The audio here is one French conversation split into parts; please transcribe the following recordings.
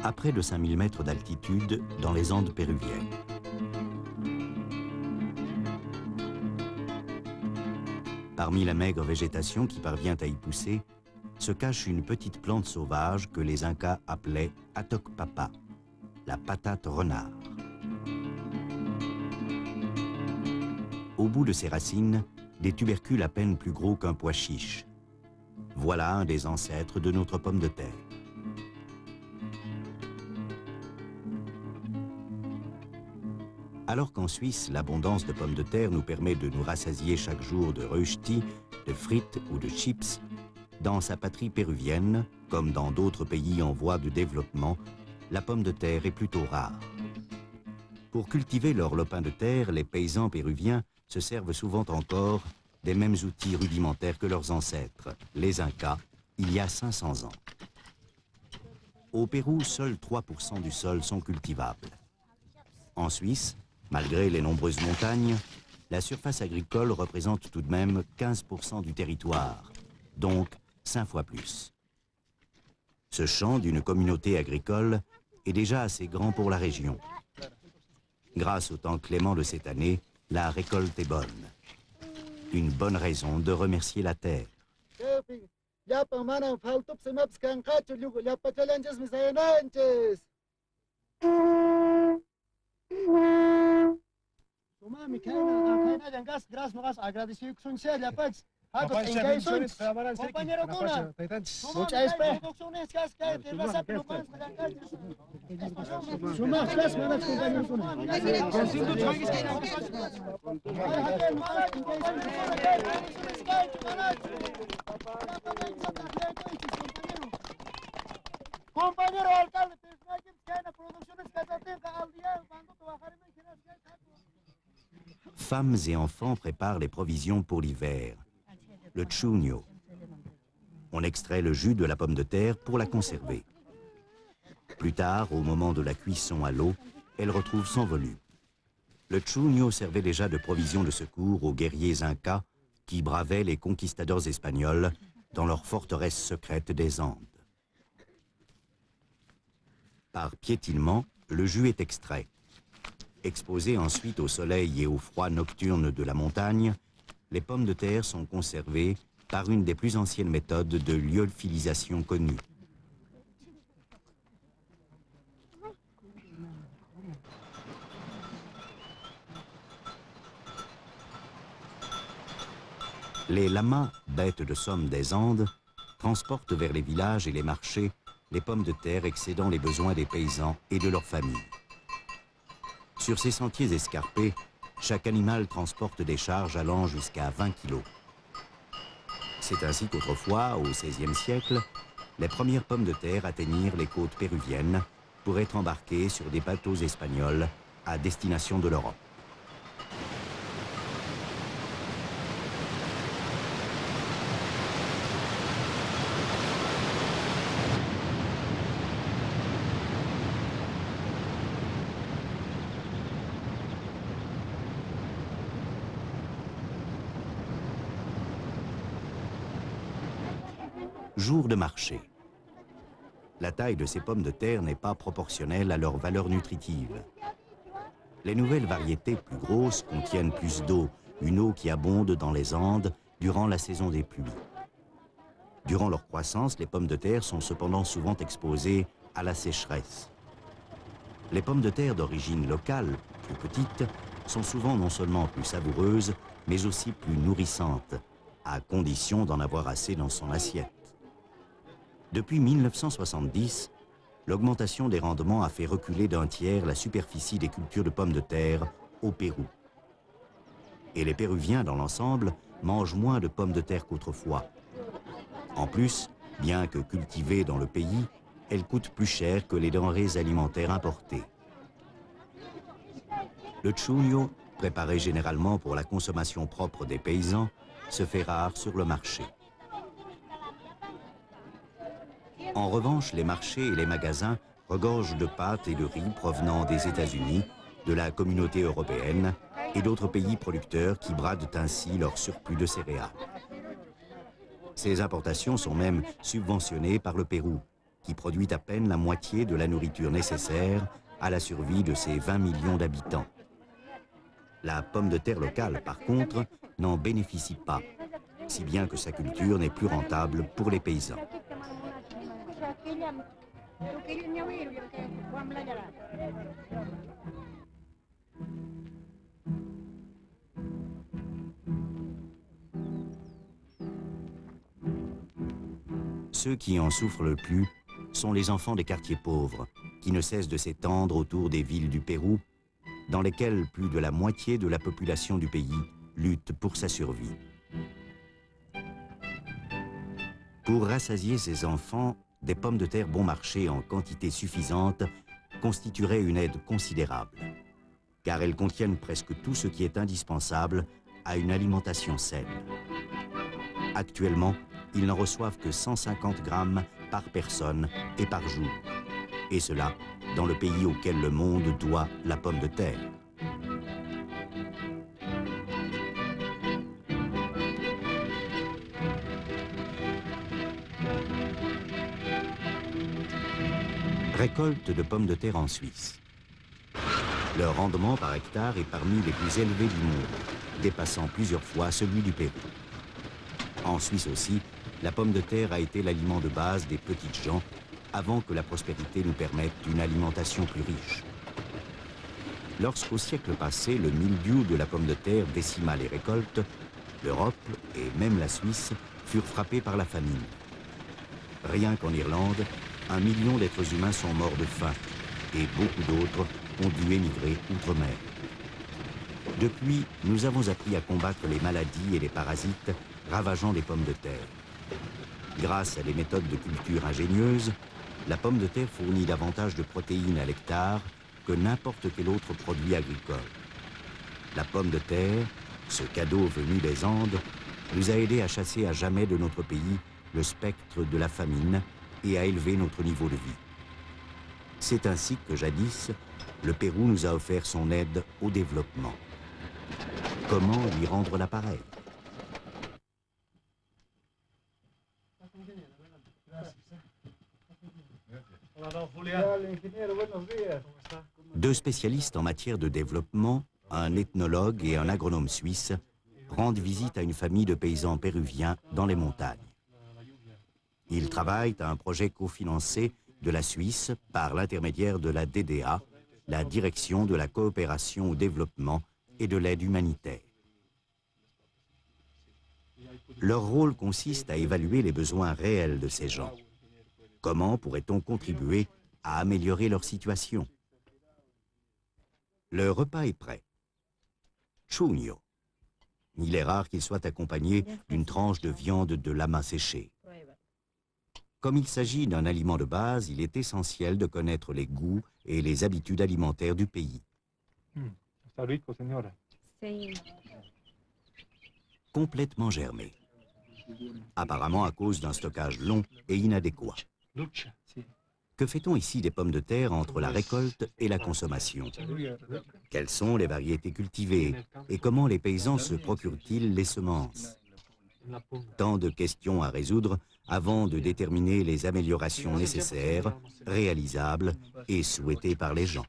à près de 5000 mètres d'altitude dans les Andes péruviennes. Parmi la maigre végétation qui parvient à y pousser, se cache une petite plante sauvage que les Incas appelaient Atokpapa, la patate renard. Au bout de ses racines, des tubercules à peine plus gros qu'un pois chiche. Voilà un des ancêtres de notre pomme de terre. Alors qu'en Suisse, l'abondance de pommes de terre nous permet de nous rassasier chaque jour de rösti, de frites ou de chips, dans sa patrie péruvienne, comme dans d'autres pays en voie de développement, la pomme de terre est plutôt rare. Pour cultiver leur lopin de terre, les paysans péruviens se servent souvent encore des mêmes outils rudimentaires que leurs ancêtres, les Incas, il y a 500 ans. Au Pérou, seuls 3% du sol sont cultivables. En Suisse, malgré les nombreuses montagnes, la surface agricole représente tout de même 15% du territoire, donc 5 fois plus. Ce champ d'une communauté agricole est déjà assez grand pour la région. Grâce au temps clément de cette année, la récolte est bonne. Une bonne raison de remercier la terre. Femmes et enfants préparent les provisions pour l'hiver, le chuño. On extrait le jus de la pomme de terre pour la conserver. Plus tard, au moment de la cuisson à l'eau, elle retrouve son volume. Le chuño servait déjà de provision de secours aux guerriers incas qui bravaient les conquistadors espagnols dans leur forteresse secrète des Andes. Par piétinement, le jus est extrait. Exposées ensuite au soleil et au froid nocturne de la montagne, les pommes de terre sont conservées par une des plus anciennes méthodes de lyophilisation connues. Les lamas, bêtes de somme des Andes, transportent vers les villages et les marchés les pommes de terre excédant les besoins des paysans et de leurs familles. Sur ces sentiers escarpés, chaque animal transporte des charges allant jusqu'à 20 kilos. C'est ainsi qu'autrefois, au XVIe siècle, les premières pommes de terre atteignirent les côtes péruviennes pour être embarquées sur des bateaux espagnols à destination de l'Europe. Jour de marché. La taille de ces pommes de terre n'est pas proportionnelle à leur valeur nutritive. Les nouvelles variétés plus grosses contiennent plus d'eau, une eau qui abonde dans les Andes durant la saison des pluies. Durant leur croissance, les pommes de terre sont cependant souvent exposées à la sécheresse. Les pommes de terre d'origine locale, plus petites, sont souvent non seulement plus savoureuses, mais aussi plus nourrissantes, à condition d'en avoir assez dans son assiette. Depuis 1970, l'augmentation des rendements a fait reculer d'un tiers la superficie des cultures de pommes de terre au Pérou. Et les Péruviens, dans l'ensemble, mangent moins de pommes de terre qu'autrefois. En plus, bien que cultivées dans le pays, elles coûtent plus cher que les denrées alimentaires importées. Le chuño, préparé généralement pour la consommation propre des paysans, se fait rare sur le marché. En revanche, les marchés et les magasins regorgent de pâtes et de riz provenant des États-Unis, de la communauté européenne et d'autres pays producteurs qui bradent ainsi leur surplus de céréales. Ces importations sont même subventionnées par le Pérou. qui produit à peine la moitié de la nourriture nécessaire à la survie de ses 20 millions d'habitants. La pomme de terre locale, par contre, n'en bénéficie pas, si bien que sa culture n'est plus rentable pour les paysans. Ceux qui en souffrent le plus sont les enfants des quartiers pauvres, qui ne cessent de s'étendre autour des villes du Pérou, dans lesquelles plus de la moitié de la population du pays lutte pour sa survie. Pour rassasier ces enfants, des pommes de terre bon marché en quantité suffisante constitueraient une aide considérable, car elles contiennent presque tout ce qui est indispensable à une alimentation saine. Actuellement, ils n'en reçoivent que 150 grammes par personne et par jour. Et cela dans le pays auquel le monde doit la pomme de terre. Récolte de pommes de terre en Suisse. Leur rendement par hectare est parmi les plus élevés du monde, dépassant plusieurs fois celui du Pérou. En Suisse aussi, la pomme de terre a été l'aliment de base des petites gens avant que la prospérité nous permette une alimentation plus riche. Lorsqu'au siècle passé, le mildiou de la pomme de terre décima les récoltes, l'Europe et même la Suisse furent frappés par la famine. Rien qu'en Irlande, 1 million d'êtres humains sont morts de faim et beaucoup d'autres ont dû émigrer outre-mer. Depuis, nous avons appris à combattre les maladies et les parasites ravageant les pommes de terre. Grâce à des méthodes de culture ingénieuses, la pomme de terre fournit davantage de protéines à l'hectare que n'importe quel autre produit agricole. La pomme de terre, ce cadeau venu des Andes, nous a aidés à chasser à jamais de notre pays le spectre de la famine et à élever notre niveau de vie. C'est ainsi que jadis, le Pérou nous a offert son aide au développement. Comment lui rendre l'appareil ? Deux spécialistes en matière de développement, un ethnologue et un agronome suisse, rendent visite à une famille de paysans péruviens dans les montagnes. Ils travaillent à un projet cofinancé de la Suisse par l'intermédiaire de la DDA, la Direction de la coopération au développement et de l'aide humanitaire. Leur rôle consiste à évaluer les besoins réels de ces gens. Comment pourrait-on contribuer à améliorer leur situation? Le repas est prêt. Chuño. Il est rare qu'il soit accompagné d'une tranche de viande de lama séchée. Comme il s'agit d'un aliment de base, il est essentiel de connaître les goûts et les habitudes alimentaires du pays. Complètement germé. Apparemment à cause d'un stockage long et inadéquat. Que fait-on ici des pommes de terre entre la récolte et la consommation? Quelles sont les variétés cultivées et comment les paysans se procurent-ils les semences? Tant de questions à résoudre avant de déterminer les améliorations nécessaires, réalisables et souhaitées par les gens.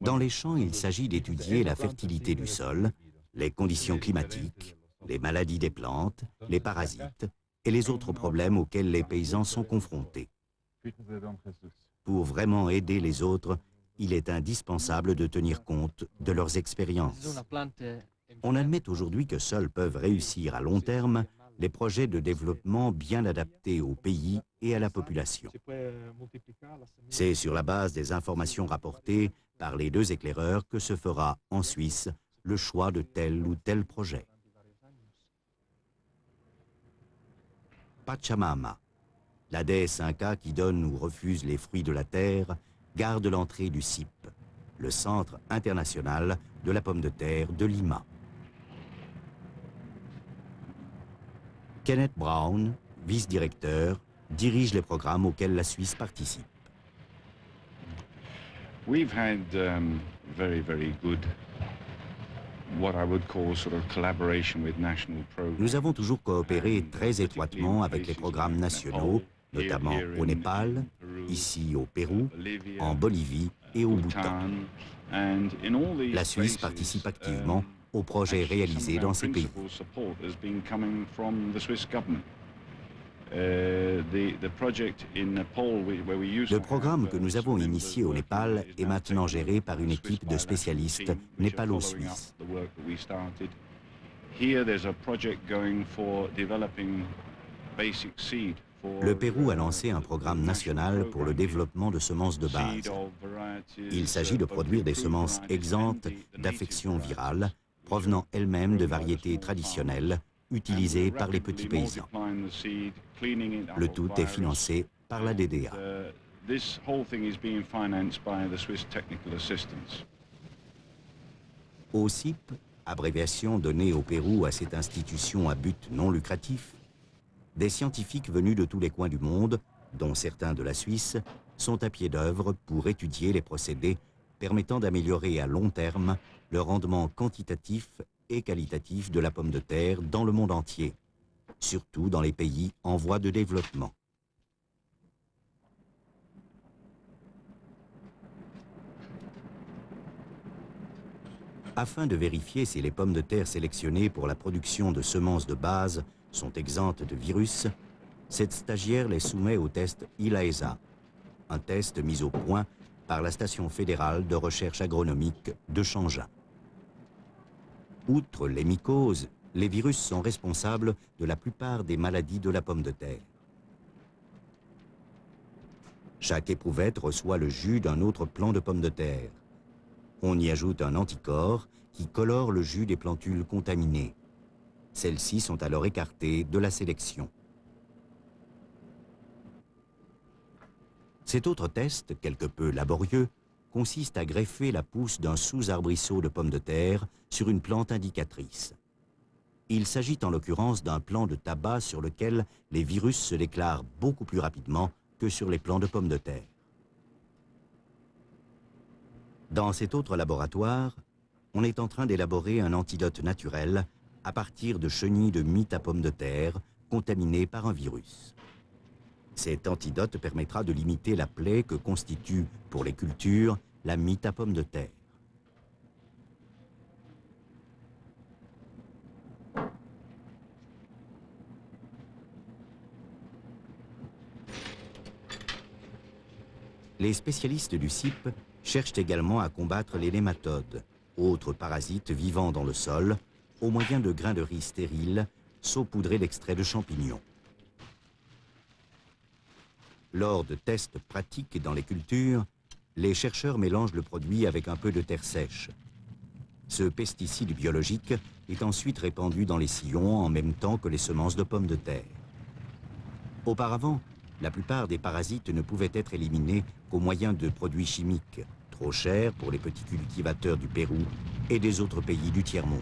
Dans les champs, il s'agit d'étudier la fertilité du sol, les conditions climatiques, les maladies des plantes, les parasites et les autres problèmes auxquels les paysans sont confrontés. Pour vraiment aider les autres, il est indispensable de tenir compte de leurs expériences. On admet aujourd'hui que seuls peuvent réussir à long terme les projets de développement bien adaptés au pays et à la population. C'est sur la base des informations rapportées par les deux éclaireurs que se fera en Suisse le choix de tel ou tel projet. Pachamama, la déesse Inca qui donne ou refuse les fruits de la terre, garde l'entrée du CIP, le Centre international de la pomme de terre de Lima. Kenneth Brown, vice-directeur, dirige les programmes auxquels la Suisse participe. We've had very good Nous avons toujours coopéré très étroitement avec les programmes nationaux, notamment au Népal, ici au Pérou, en Bolivie et au Bhoutan. La Suisse participe activement aux projets réalisés dans ces pays. Le programme que nous avons initié au Népal est maintenant géré par une équipe de spécialistes népalo-suisses. Le Pérou a lancé un programme national pour le développement de semences de base. Il s'agit de produire des semences exemptes d'affections virales, provenant elles-mêmes de variétés traditionnelles, utilisées par les petits paysans. Le tout est financé par la DDA. OCIP, abréviation donnée au Pérou à cette institution à but non lucratif, des scientifiques venus de tous les coins du monde, dont certains de la Suisse, sont à pied d'œuvre pour étudier les procédés permettant d'améliorer à long terme le rendement quantitatif et qualitatif de la pomme de terre dans le monde entier, surtout dans les pays en voie de développement. Afin de vérifier si les pommes de terre sélectionnées pour la production de semences de base sont exemptes de virus, cette stagiaire les soumet au test ILAESA, un test mis au point par la Station fédérale de recherche agronomique de Changin. Outre les mycoses, les virus sont responsables de la plupart des maladies de la pomme de terre. Chaque éprouvette reçoit le jus d'un autre plant de pomme de terre. On y ajoute un anticorps qui colore le jus des plantules contaminées. Celles-ci sont alors écartées de la sélection. Cet autre test, quelque peu laborieux, consiste à greffer la pousse d'un sous-arbrisseau de pommes de terre sur une plante indicatrice. Il s'agit en l'occurrence d'un plant de tabac sur lequel les virus se déclarent beaucoup plus rapidement que sur les plants de pommes de terre. Dans cet autre laboratoire, on est en train d'élaborer un antidote naturel à partir de chenilles de mite à pommes de terre contaminées par un virus. Cet antidote permettra de limiter la plaie que constitue, pour les cultures, la mite à pommes de terre. Les spécialistes du CIP cherchent également à combattre les nématodes, autres parasites vivant dans le sol, au moyen de grains de riz stériles saupoudrés d'extraits de champignons. Lors de tests pratiques dans les cultures, les chercheurs mélangent le produit avec un peu de terre sèche. Ce pesticide biologique est ensuite répandu dans les sillons en même temps que les semences de pommes de terre. Auparavant, la plupart des parasites ne pouvaient être éliminés qu'au moyen de produits chimiques, trop chers pour les petits cultivateurs du Pérou et des autres pays du tiers-monde.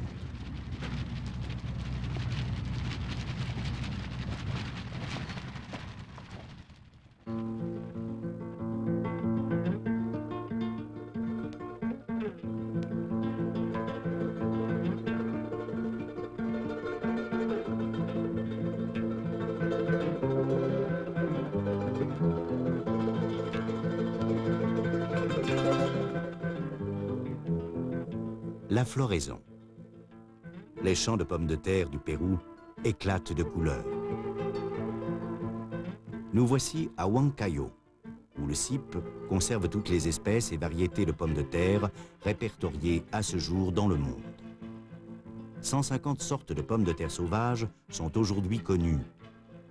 La floraison. Les champs de pommes de terre du Pérou éclatent de couleurs. Nous voici à Huancayo, où le CIP conserve toutes les espèces et variétés de pommes de terre répertoriées à ce jour dans le monde. 150 sortes de pommes de terre sauvages sont aujourd'hui connues.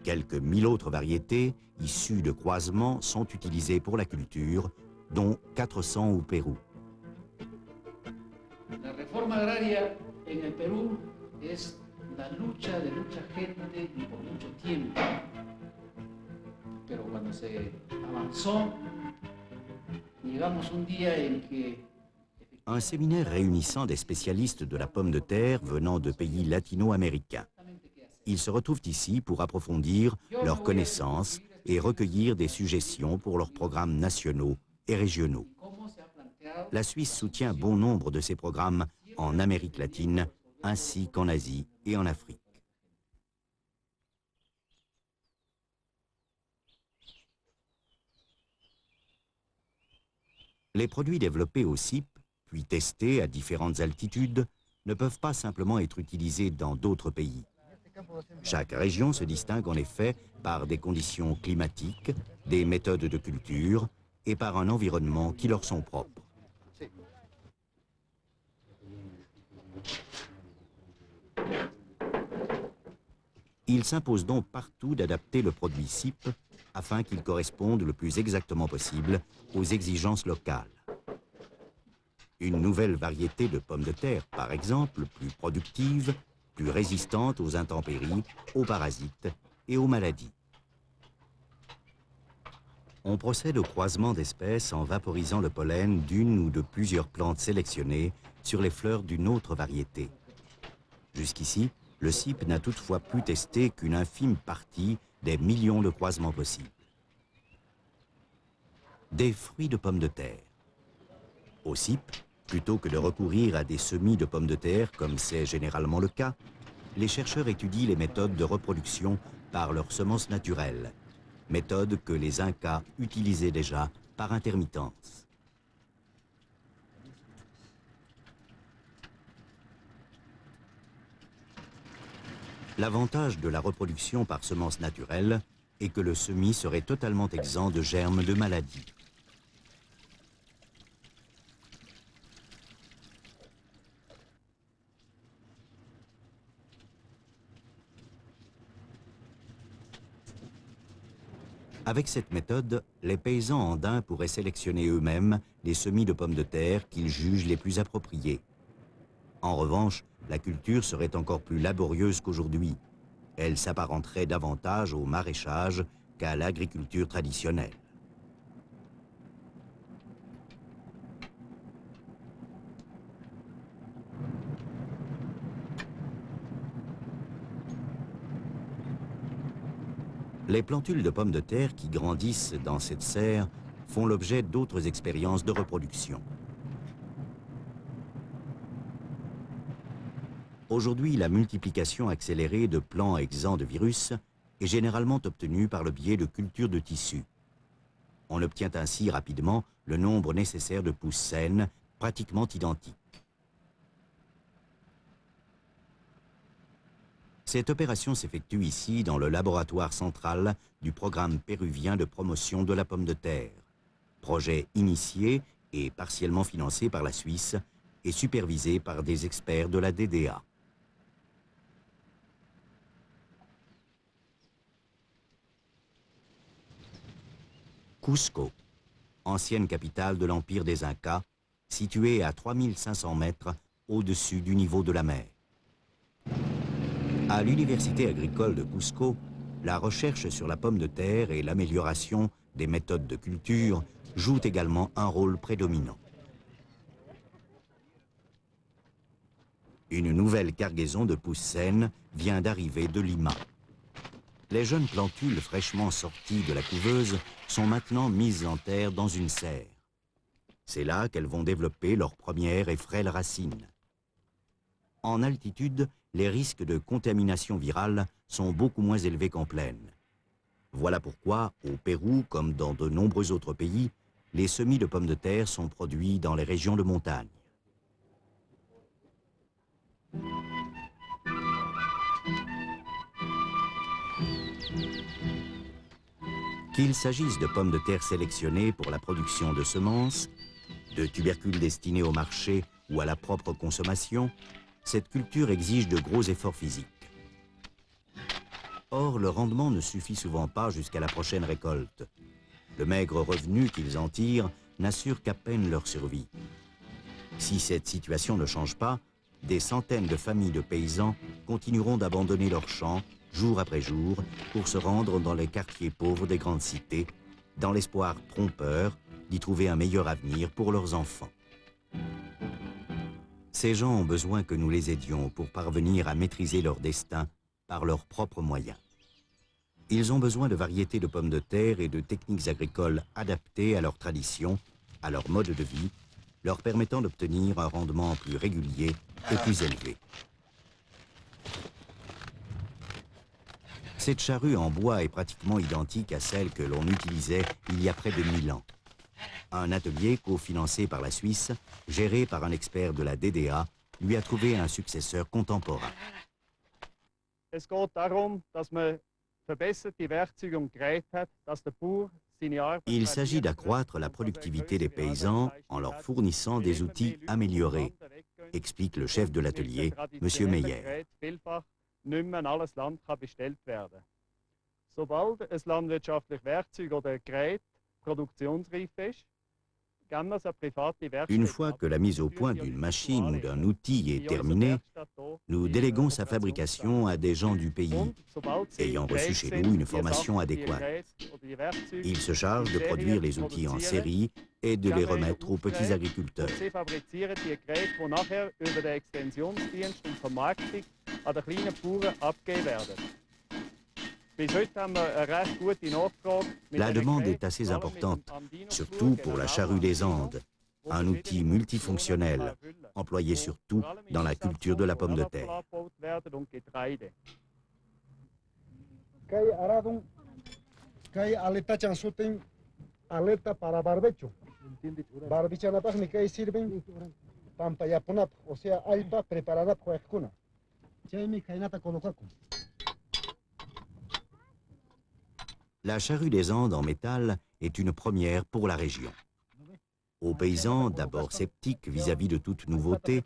Quelques 1000 autres variétés, issues de croisements, sont utilisées pour la culture, dont 400 au Pérou. La reforma agraria en el Perú es la lucha de mucha gente y por mucho tiempo. Pero cuando se avanzó, llegamos un día en que... Un séminaire réunissant des spécialistes de la pomme de terre venant de pays latino-américains. Ils se retrouvent ici pour approfondir leurs connaissances et recueillir des suggestions pour leurs programmes nationaux et régionaux. La Suisse soutient bon nombre de ces programmes en Amérique latine, ainsi qu'en Asie et en Afrique. Les produits développés au CIP, puis testés à différentes altitudes, ne peuvent pas simplement être utilisés dans d'autres pays. Chaque région se distingue en effet par des conditions climatiques, des méthodes de culture et par un environnement qui leur sont propres. Il s'impose donc partout d'adapter le produit CIP afin qu'il corresponde le plus exactement possible aux exigences locales. Une nouvelle variété de pommes de terre, par exemple, plus productive, plus résistante aux intempéries, aux parasites et aux maladies. On procède au croisement d'espèces en vaporisant le pollen d'une ou de plusieurs plantes sélectionnées sur les fleurs d'une autre variété. Jusqu'ici, le CIP n'a toutefois pu tester qu'une infime partie des millions de croisements possibles. Des fruits de pommes de terre. Au CIP, plutôt que de recourir à des semis de pommes de terre, comme c'est généralement le cas, les chercheurs étudient les méthodes de reproduction par leurs semences naturelles, méthode que les Incas utilisaient déjà par intermittence. L'avantage de la reproduction par semences naturelles est que le semis serait totalement exempt de germes de maladies. Avec cette méthode, les paysans andins pourraient sélectionner eux-mêmes les semis de pommes de terre qu'ils jugent les plus appropriés. En revanche, la culture serait encore plus laborieuse qu'aujourd'hui. Elle s'apparenterait davantage au maraîchage qu'à l'agriculture traditionnelle. Les plantules de pommes de terre qui grandissent dans cette serre font l'objet d'autres expériences de reproduction. Aujourd'hui, la multiplication accélérée de plants exempts de virus est généralement obtenue par le biais de cultures de tissus. On obtient ainsi rapidement le nombre nécessaire de pousses saines, pratiquement identiques. Cette opération s'effectue ici dans le laboratoire central du programme péruvien de promotion de la pomme de terre, projet initié et partiellement financé par la Suisse et supervisé par des experts de la DDA. Cusco, ancienne capitale de l'Empire des Incas, située à 3500 mètres au-dessus du niveau de la mer. À l'Université agricole de Cusco, la recherche sur la pomme de terre et l'amélioration des méthodes de culture jouent également un rôle prédominant. Une nouvelle cargaison de pousses saines vient d'arriver de Lima. Les jeunes plantules fraîchement sorties de la couveuse sont maintenant mises en terre dans une serre. C'est là qu'elles vont développer leurs premières et frêles racines. En altitude, les risques de contamination virale sont beaucoup moins élevés qu'en plaine. Voilà pourquoi, au Pérou, comme dans de nombreux autres pays, les semis de pommes de terre sont produits dans les régions de montagne. Qu'il s'agisse de pommes de terre sélectionnées pour la production de semences, de tubercules destinés au marché ou à la propre consommation, cette culture exige de gros efforts physiques. Or, le rendement ne suffit souvent pas jusqu'à la prochaine récolte. Le maigre revenu qu'ils en tirent n'assure qu'à peine leur survie. Si cette situation ne change pas, des centaines de familles de paysans continueront d'abandonner leurs champs jour après jour pour se rendre dans les quartiers pauvres des grandes cités, dans l'espoir trompeur d'y trouver un meilleur avenir pour leurs enfants. Ces gens ont besoin que nous les aidions pour parvenir à maîtriser leur destin par leurs propres moyens. Ils ont besoin de variétés de pommes de terre et de techniques agricoles adaptées à leurs traditions, à leur mode de vie, leur permettant d'obtenir un rendement plus régulier et plus élevé. Cette charrue en bois est pratiquement identique à celle que l'on utilisait il y a près de 1000 ans. Un atelier cofinancé par la Suisse, géré par un expert de la DDA, lui a trouvé un successeur contemporain. Es geht darum, dass man verbesserte Werkzeuge und Geräte hat, dass der Bauer seine Arbeit. Il s'agit d'accroître la productivité des paysans en leur fournissant des outils améliorés, explique le chef de l'atelier, M. Meyer. Nicht mehr in alles Land kann bestellt werden. Sobald ein landwirtschaftliches Werkzeug oder Gerät produktionsreif ist, geben wir es an private Werkstätten. Une fois que la mise au point d'une machine ou d'un outil est terminée, nous déléguons sa fabrication à des gens du pays, ayant reçu chez nous une formation adéquate. Ils se chargent de produire les outils en série et de les remettre aux petits agriculteurs. Sie fabrizieren die Geräte, die nachher über den Extensionsdienst und Vermarktung an den kleinen Bauern abgegeben werden. Bis heute haben wir eine recht gute Nachfrage. La demande est assez importante, surtout pour la charrue des Andes, un outil multifonctionnel, employé surtout dans la culture de la pomme de terre. Kay aradong kay aleta chansutin aleta para barbecho. Barbichanapaj ni kay sirven pampayapunap, o sea, alta preparada por escuna. Chaymi kainata colocaco. La charrue des Andes en métal est une première pour la région. Aux paysans, d'abord sceptiques vis-à-vis de toute nouveauté,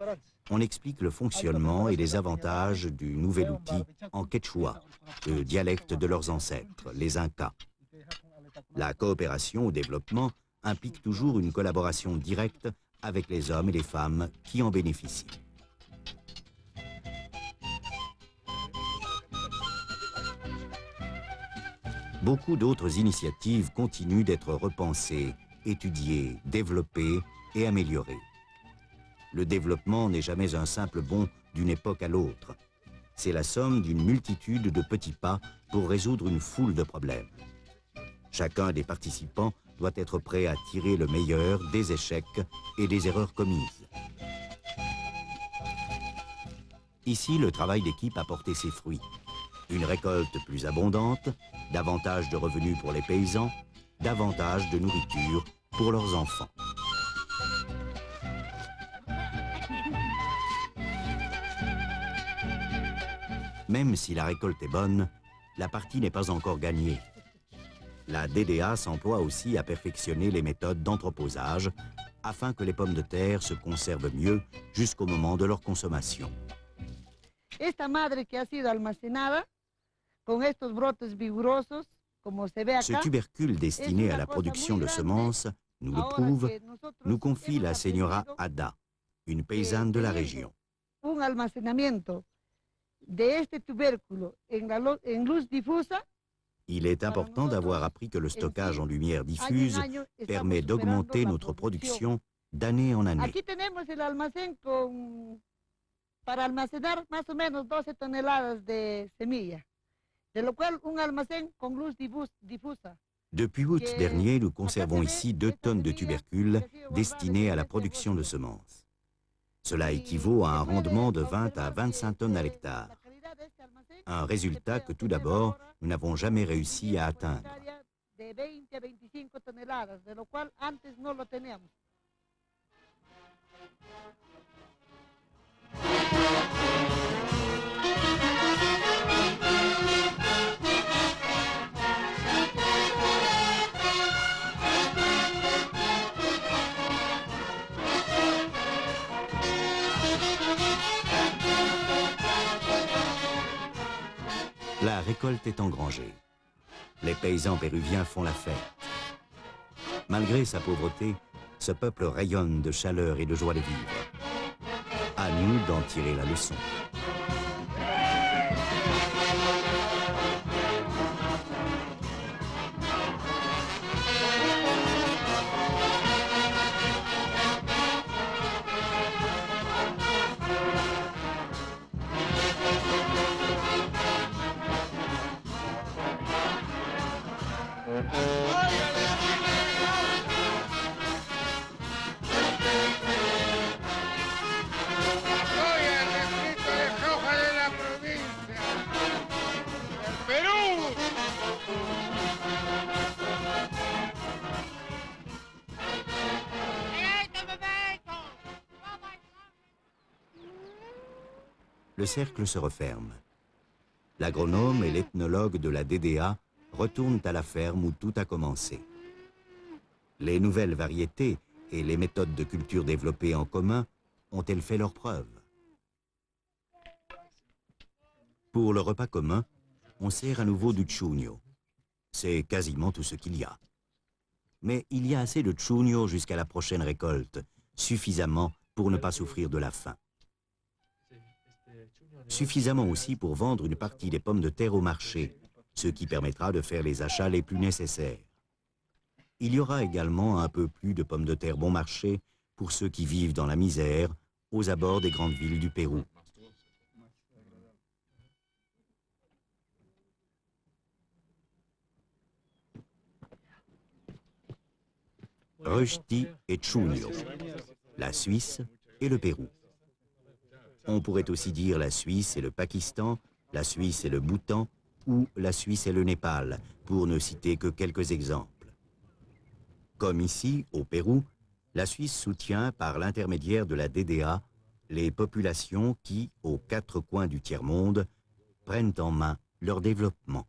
on explique le fonctionnement et les avantages du nouvel outil en quechua, le dialecte de leurs ancêtres, les Incas. La coopération au développement implique toujours une collaboration directe avec les hommes et les femmes qui en bénéficient. Beaucoup d'autres initiatives continuent d'être repensées, étudiées, développées et améliorées. Le développement n'est jamais un simple bond d'une époque à l'autre. C'est la somme d'une multitude de petits pas pour résoudre une foule de problèmes. Chacun des participants doit être prêt à tirer le meilleur des échecs et des erreurs commises. Ici, le travail d'équipe a porté ses fruits. Une récolte plus abondante, davantage de revenus pour les paysans, davantage de nourriture pour leurs enfants. Même si la récolte est bonne, la partie n'est pas encore gagnée. La DDA s'emploie aussi à perfectionner les méthodes d'entreposage afin que les pommes de terre se conservent mieux jusqu'au moment de leur consommation. Esta madre que ha sido almacenada con estos brotes vigorosos, como se ve acá, Ce tubercule destiné à la production de semences, nous le prouve, nous confie la señora Ada, une paysanne de la région. Un almacenamiento de este tubérculo en luz difusa. Il est important d'avoir appris que le stockage en lumière diffuse permet d'augmenter notre production d'année en année. Aquí tenemos el almacén para almacenar más o menos 12 toneladas de semilla, de lo cual un almacén con luz difusa. Depuis août dernier, nous conservons ici 2 tonnes de tubercules destinés à la production de semences. Cela équivaut à un rendement de 20 à 25 tonnes à l'hectare. Un résultat que tout d'abord, nous n'avons jamais réussi à atteindre. La récolte est engrangée. Les paysans péruviens font la fête. Malgré sa pauvreté, ce peuple rayonne de chaleur et de joie de vivre. À nous d'en tirer la leçon. Le cercle se referme. L'agronome et l'ethnologue de la DDA retournent à la ferme où tout a commencé. Les nouvelles variétés et les méthodes de culture développées en commun ont-elles fait leurs preuves? Pour le repas commun, on sert à nouveau du chugno. C'est quasiment tout ce qu'il y a. Mais il y a assez de chugno jusqu'à la prochaine récolte, suffisamment pour ne pas souffrir de la faim. Suffisamment aussi pour vendre une partie des pommes de terre au marché, ce qui permettra de faire les achats les plus nécessaires. Il y aura également un peu plus de pommes de terre bon marché pour ceux qui vivent dans la misère, aux abords des grandes villes du Pérou. Rösti et chugno, la Suisse et le Pérou. On pourrait aussi dire la Suisse et le Pakistan, la Suisse et le Bhoutan, ou la Suisse et le Népal, pour ne citer que quelques exemples. Comme ici, au Pérou, la Suisse soutient, par l'intermédiaire de la DDA, les populations qui, aux quatre coins du tiers-monde, prennent en main leur développement.